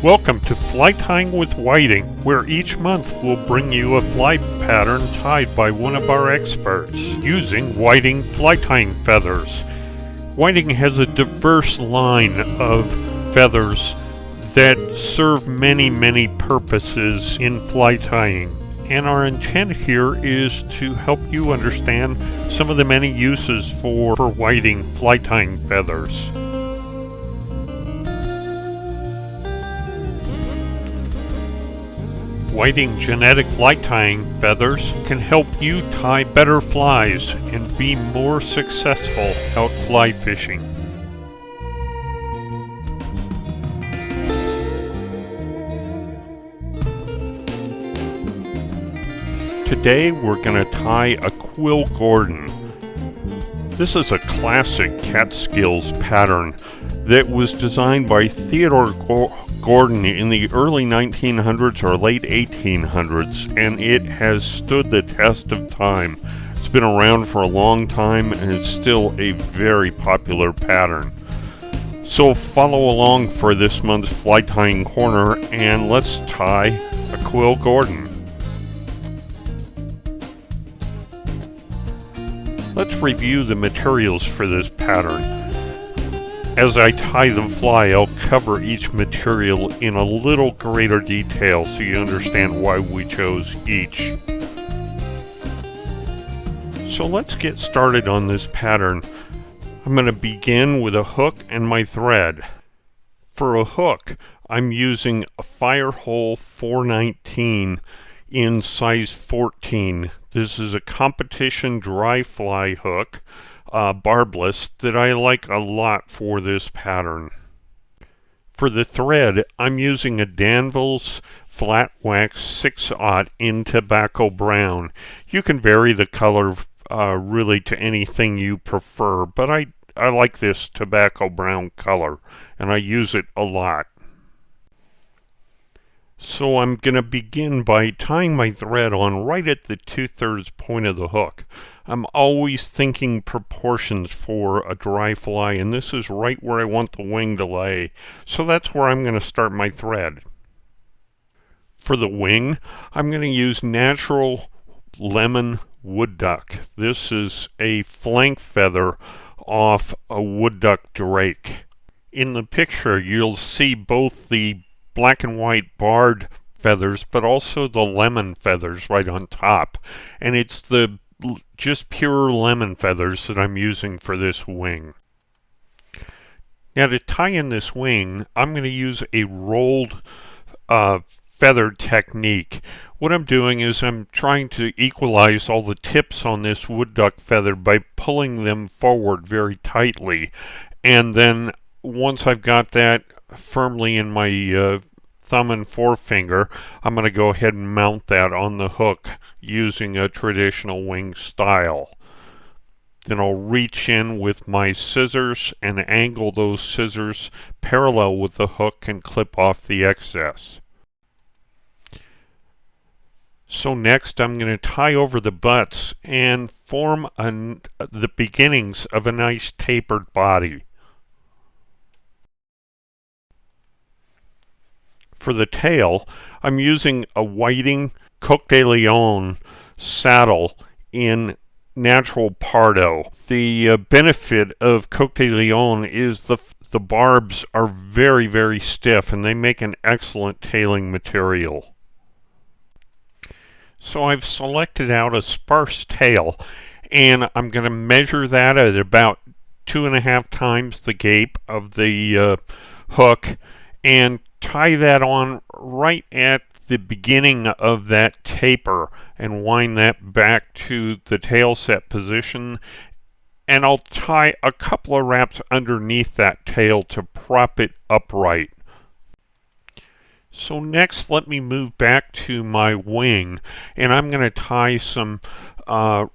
Welcome to Fly Tying with Whiting, where each month we'll bring you a fly pattern tied by one of our experts using Whiting fly tying feathers. Whiting has a diverse line of feathers that serve many purposes in fly tying, and our intent here is to help you understand some of the many uses for Whiting fly tying feathers. Whiting genetic fly tying feathers can help you tie better flies and be more successful out fly fishing. Today we're going to tie a Quill Gordon. This is a classic Catskills pattern that was designed by Theodore Gordon in the early 1900s or late 1800s, and it has stood the test of time. It's been around for a long time and it's still a very popular pattern. So follow along for this month's Fly Tying Corner and let's tie a Quill Gordon. Let's review the materials for this pattern. As I tie the fly, I'll cover each material in a little greater detail so you understand why we chose each. So let's get started on this pattern. I'm going to begin with a hook and my thread. For a hook, I'm using a Firehole 419 in size 14. This is a competition dry fly hook. Barbless that I like a lot for this pattern. For the thread, I'm using a Danville's flat wax 6/0 in tobacco brown. You can vary the color really to anything you prefer, but I like this tobacco brown color and I use it a lot. So I'm going to begin by tying my thread on right at the 2/3 point of the hook. I'm always thinking proportions for a dry fly, and this is right where I want the wing to lay. So that's where I'm going to start my thread. For the wing, I'm going to use natural lemon wood duck. This is a flank feather off a wood duck drake. In the picture, you'll see both the black and white barred feathers, but also the lemon feathers right on top. And it's the just pure lemon feathers that I'm using for this wing. Now to tie in this wing, I'm going to use a rolled feather technique. What I'm doing is I'm trying to equalize all the tips on this wood duck feather by pulling them forward very tightly. And then once I've got that firmly in my thumb and forefinger, I'm going to go ahead and mount that on the hook using a traditional wing style. Then I'll reach in with my scissors and angle those scissors parallel with the hook and clip off the excess. So next I'm going to tie over the butts and form the beginnings of a nice tapered body. For the tail, I'm using a Whiting Coq de Leon saddle in natural Pardo. The benefit of Coq de Leon is the barbs are very stiff and they make an excellent tailing material. So I've selected out a sparse tail and I'm going to measure that at about 2.5 times the gape of the hook and tie that on right at the beginning of that taper and wind that back to the tail set position, and I'll tie a couple of wraps underneath that tail to prop it upright. So next let me move back to my wing and I'm going to tie some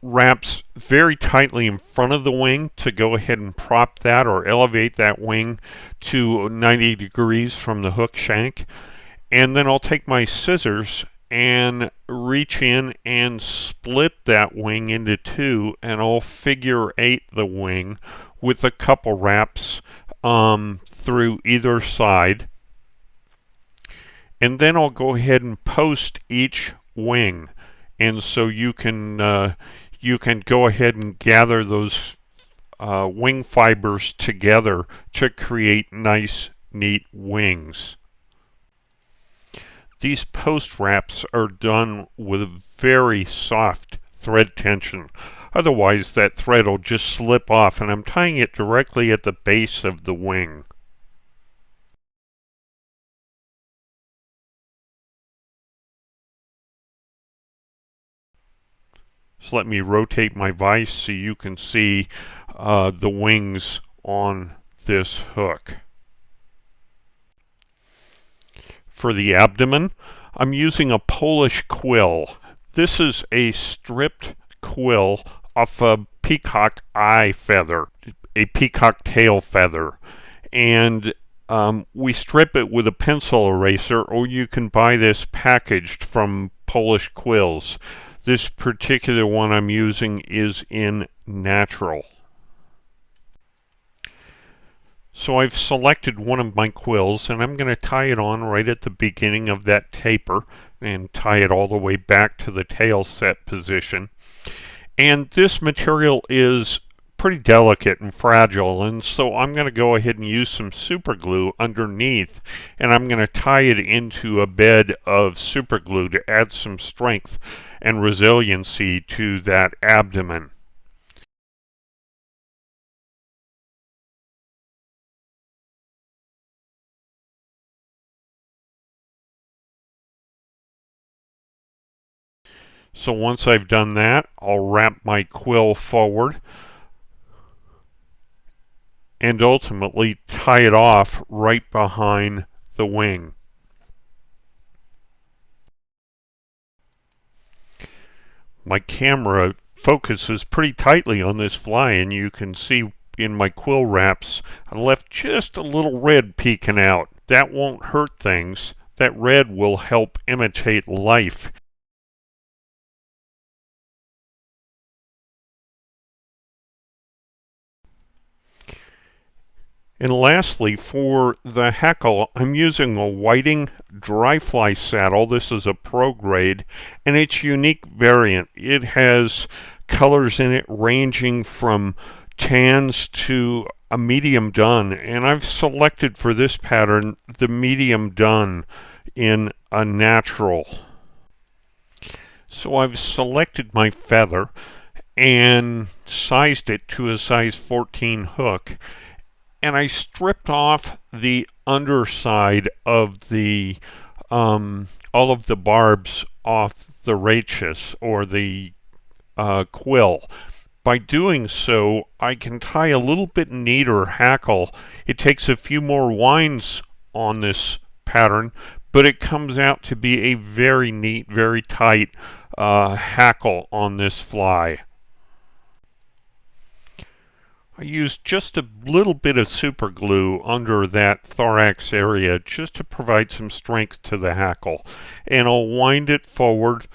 wraps very tightly in front of the wing to go ahead and prop that or elevate that wing to 90 degrees from the hook shank. And then I'll take my scissors and reach in and split that wing into two, and I'll figure eight the wing with a couple wraps through either side. And then I'll go ahead and post each wing. And so you can go ahead and gather those wing fibers together to create nice, neat wings. These post wraps are done with very soft thread tension. Otherwise, that thread will just slip off, and I'm tying it directly at the base of the wing. So let me rotate my vise so you can see the wings on this hook. For the abdomen, I'm using a Polish quill. This is a stripped quill off a peacock eye feather, a peacock tail feather. And we strip it with a pencil eraser, or you can buy this packaged from Polish quills. This particular one I'm using is in natural. So I've selected one of my quills, and I'm going to tie it on right at the beginning of that taper and tie it all the way back to the tail set position. And this material is pretty delicate and fragile, and so I'm going to go ahead and use some super glue underneath, and I'm going to tie it into a bed of super glue to add some strength and resiliency to that abdomen. So once I've done that, I'll wrap my quill forward and ultimately tie it off right behind the wing. My camera focuses pretty tightly on this fly, and you can see in my quill wraps I left just a little red peeking out. That won't hurt things. That red will help imitate life. And lastly, for the Heckle, I'm using a whiting dry fly saddle. This is a pro grade, and it's unique variant. It has colors in it ranging from tans to a medium dun, and I've selected for this pattern the medium dun in a natural. So I've selected my feather and sized it to a size 14 hook. And I stripped off the underside of the all of the barbs off the rachis, or the quill. By doing so, I can tie a little bit neater hackle. It takes a few more winds on this pattern, but it comes out to be a very neat, very tight hackle on this fly. I used just a little bit of super glue under that thorax area just to provide some strength to the hackle. And I'll wind it forward,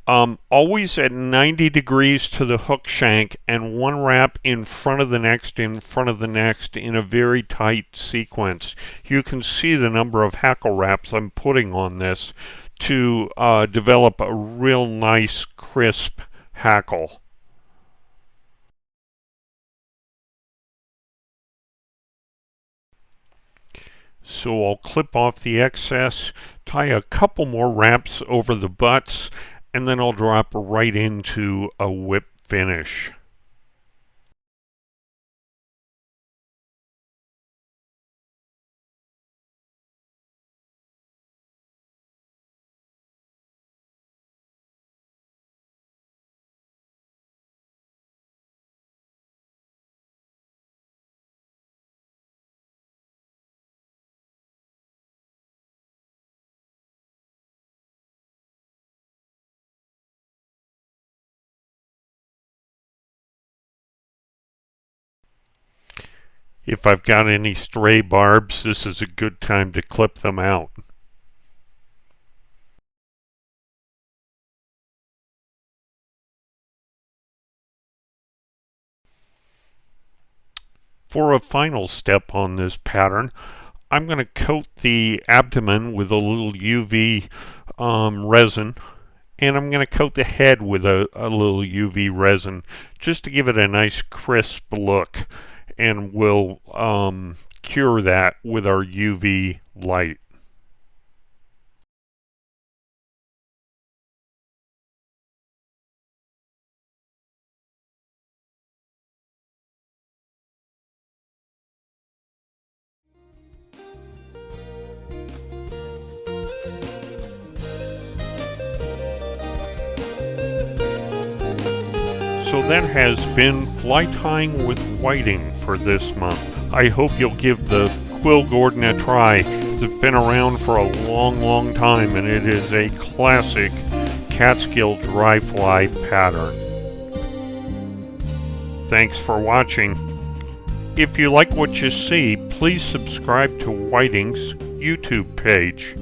always at 90 degrees to the hook shank, and one wrap in front of the next, in front of the next, in a very tight sequence. You can see the number of hackle wraps I'm putting on this to develop a real nice, crisp hackle. So I'll clip off the excess, tie a couple more wraps over the butts, and then I'll drop right into a whip finish. If I've got any stray barbs, this is a good time to clip them out. For a final step on this pattern, I'm going to coat the abdomen with a little UV resin, and I'm going to coat the head with a little UV resin just to give it a nice crisp look, and we'll cure that with our UV light. So that has been fly tying with whiting for this month. I hope you'll give the Quill Gordon a try. It's been around for a long time, and it is a classic Catskill dry fly pattern. Thanks for watching. If you like what you see, please subscribe to Whiting's YouTube page.